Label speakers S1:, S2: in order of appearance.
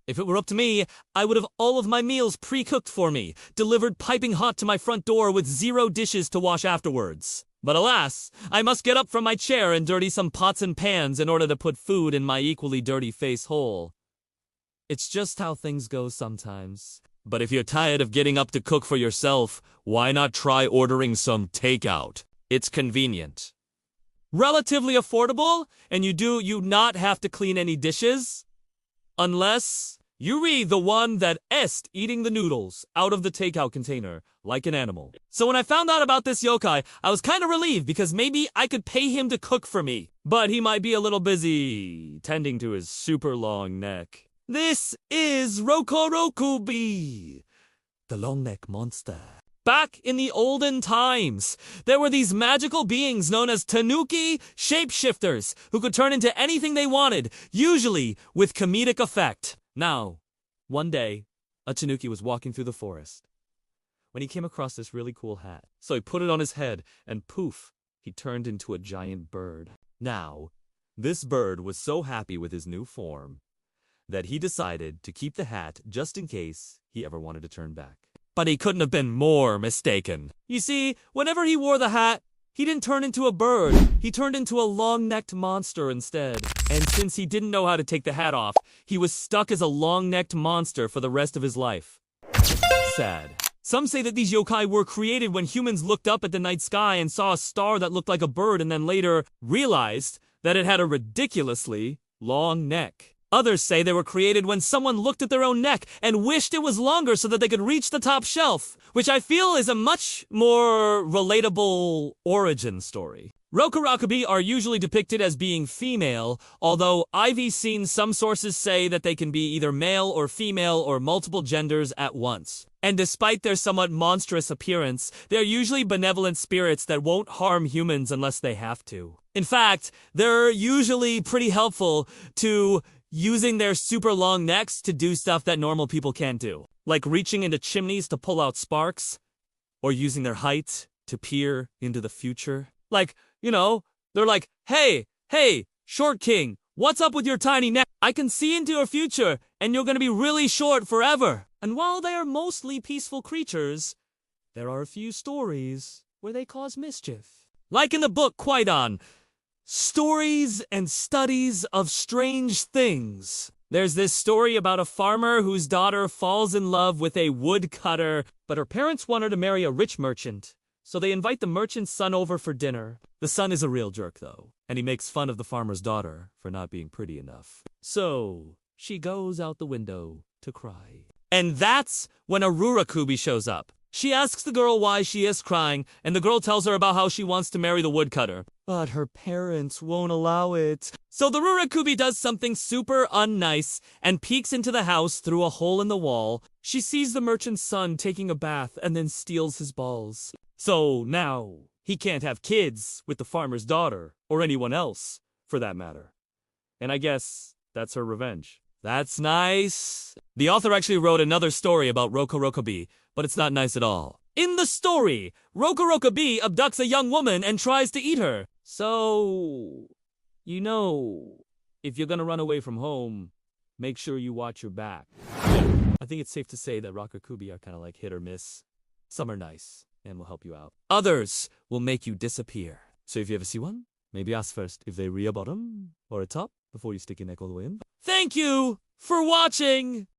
S1: If it were up to me, I would have all of my meals pre-cooked for me, delivered piping hot to my front door with 0 dishes to wash afterwards. But alas, I must get up from my chair and dirty some pots and pans in order to put food in my equally dirty face hole. It's just how things go sometimes. But if you're tired of getting up to cook for yourself, why not try ordering some takeout? It's convenient, relatively affordable, and you not have to clean any dishes. Unless you read the one that est eating the noodles out of the takeout container like an animal. So when I found out about this yokai, I was kind of relieved because maybe I could pay him to cook for me. But he might be a little busy tending to his super long neck. This is Rokorokubi, the long neck monster. Back in the olden times, there were these magical beings known as tanuki shapeshifters who could turn into anything they wanted, usually with comedic effect. Now, one day, a tanuki was walking through the forest when he came across this really cool hat. So he put it on his head, and poof, he turned into a giant bird. Now, this bird was so happy with his new form that he decided to keep the hat just in case he ever wanted to turn back. But he couldn't have been more mistaken. You see, whenever he wore the hat, he didn't turn into a bird. He turned into a long-necked monster instead. And since he didn't know how to take the hat off, he was stuck as a long-necked monster for the rest of his life. Sad. Some say that these yokai were created when humans looked up at the night sky and saw a star that looked like a bird and then later realized that it had a ridiculously long neck. Others say they were created when someone looked at their own neck and wished it was longer so that they could reach the top shelf, which I feel is a much more relatable origin story. Rokorokubi are usually depicted as being female, although I've seen some sources say that they can be either male or female or multiple genders at once. And despite their somewhat monstrous appearance, they're usually benevolent spirits that won't harm humans unless they have to. In fact, they're usually pretty helpful to using their super long necks to do stuff that normal people can't do, like reaching into chimneys to pull out sparks, or using their height to peer into the future. Like, you know, they're like, hey, short king, what's up with your tiny neck? I can see into your future, and you're gonna be really short forever. And while they are mostly peaceful creatures, there are a few stories where they cause mischief. Like in the book Kwaidan, Stories and Studies of Strange Things. There's this story about a farmer whose daughter falls in love with a woodcutter, but her parents want her to marry a rich merchant, so they invite the merchant's son over for dinner. The son is a real jerk, though, and he makes fun of the farmer's daughter for not being pretty enough. So she goes out the window to cry. And that's when a Rurakubi shows up. She asks the girl why she is crying, and the girl tells her about how she wants to marry the woodcutter. But her parents won't allow it. So the Rurakubi does something super unnice and peeks into the house through a hole in the wall. She sees the merchant's son taking a bath and then steals his balls. So now he can't have kids with the farmer's daughter, or anyone else, for that matter. And I guess that's her revenge. That's nice. The author actually wrote another story about Rokorokubi, but it's not nice at all. In the story, Rokorokubi abducts a young woman and tries to eat her. So, you know, if you're gonna run away from home, make sure you watch your back. I think it's safe to say that Rokorokubi are kind of like hit or miss. Some are nice and will help you out. Others will make you disappear. So if you ever see one, maybe ask first if they're a bottom or a top before you stick your neck all the way in. Thank you for watching!